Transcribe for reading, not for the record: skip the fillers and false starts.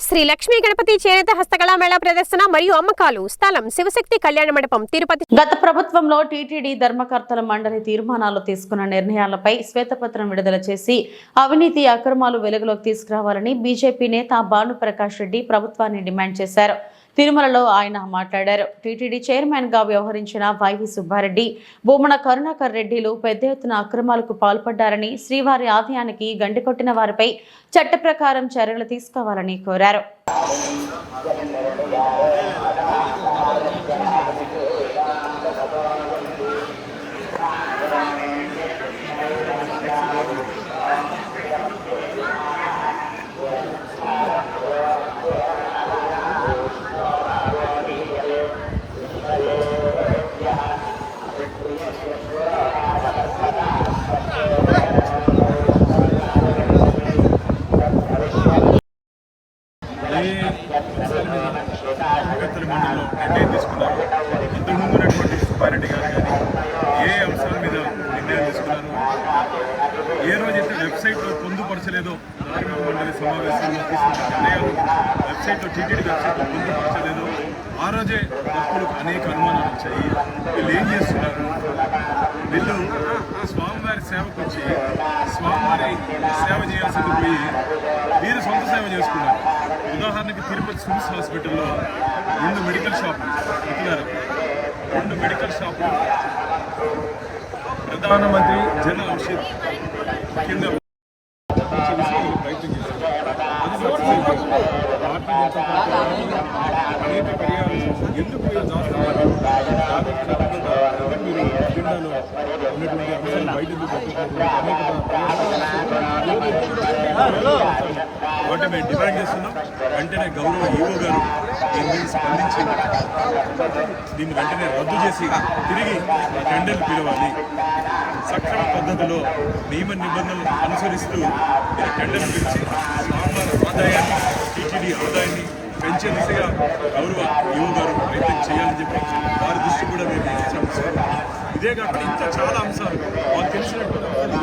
శ్రీ లక్ష్మీ గణపతి చేనేత హస్తకళా మేళా ప్రదర్శన మరియు అమ్మకాలు. స్థలం శివశక్తి కళ్యాణ మండపం, తిరుపతి. గత ప్రభుత్వంలో టీటీడీ ధర్మకర్తల మండలి తీర్మానాలు తీసుకున్న నిర్ణయాలపై శ్వేతపత్రం విడుదల చేసి అవినీతి అక్రమాలు వెలుగులోకి తీసుకురావాలని బీజేపీ నేత భానుప్రకాష్ రెడ్డి ప్రభుత్వాన్ని డిమాండ్ చేశారు. తిరుమలలో ఆయన మాట్లాడారు. టీటీడీ చైర్మన్ గా వ్యవహరించిన వైవి సుబ్బారెడ్డి, భూమన కరుణాకర్ రెడ్డిలు పెద్ద ఎత్తున అక్రమాలకు పాల్పడ్డారని, శ్రీవారి ఆలయానికి గండికొట్టిన వారిపై చట్ట ప్రకారం చర్యలు తీసుకోవాలని కోరారు. ధర్మకర్తల మండలిలో నిర్ణయం తీసుకున్నారు. ఇంతకుముందు ఉన్నటువంటి సుబ్బారెడ్డి గారు కానీ ఏ అంశాల మీద నిర్ణయం తీసుకున్నారు, ఏ రోజైతే వెబ్సైట్లో పొందుపరచలేదో, ధార్మిక మండలి సమావేశంలో తీసుకున్న నిర్ణయాలు వెబ్సైట్లో టీటీడీ వెబ్సైట్లో పొందుపరచలేదో ఆ రోజే భక్తులకు అనేక అనుమానాలు వచ్చాయి. వీళ్ళు ఏం చేస్తున్నారు, వీళ్ళు స్వామివారి సేవకు వచ్చి స్వామివారి సేవ చేయాల్సింది పోయి వీరు సొంత సేవ చేసుకున్నారు. ఉదాహరణకి తిరుపతి స్విమ్స్ హాస్పిటల్లో 2 మెడికల్ షాపులు ఇస్తున్నారు. 2 మెడికల్ షాపులు ప్రధానమంత్రి జన ఔషధ్ కింద ప్రయత్నం చేశారు. అనేక పర్యాలు ఎందుకు మీరు దాస్తున్నారు, మీరు అజెండాలో ఉన్నటువంటి అంశాలు బయట వాటి మేము డిమాండ్ చేస్తున్నాం. వెంటనే గౌరవ ఈవో గారు దీని మీద స్పందించి దీన్ని వెంటనే రద్దు చేసి తిరిగి టెండర్లు పిలవాలి. సక్రమ పద్ధతిలో నియమ నిబంధనలు అనుసరిస్తూ టెండర్లు పిలిచి స్వామివారి ఆదాయాన్ని, టీటీడీ ఆదాయాన్ని పెంచే దిశగా గౌరవ ఈవో గారు ప్రయత్నం చేయాలని చెప్పి వారి దృష్టి కూడా మేము ఇచ్చాము. ఇదే కాకుండా ఇంకా చాలా అంశాలు మాకు తెలిసినటువంటి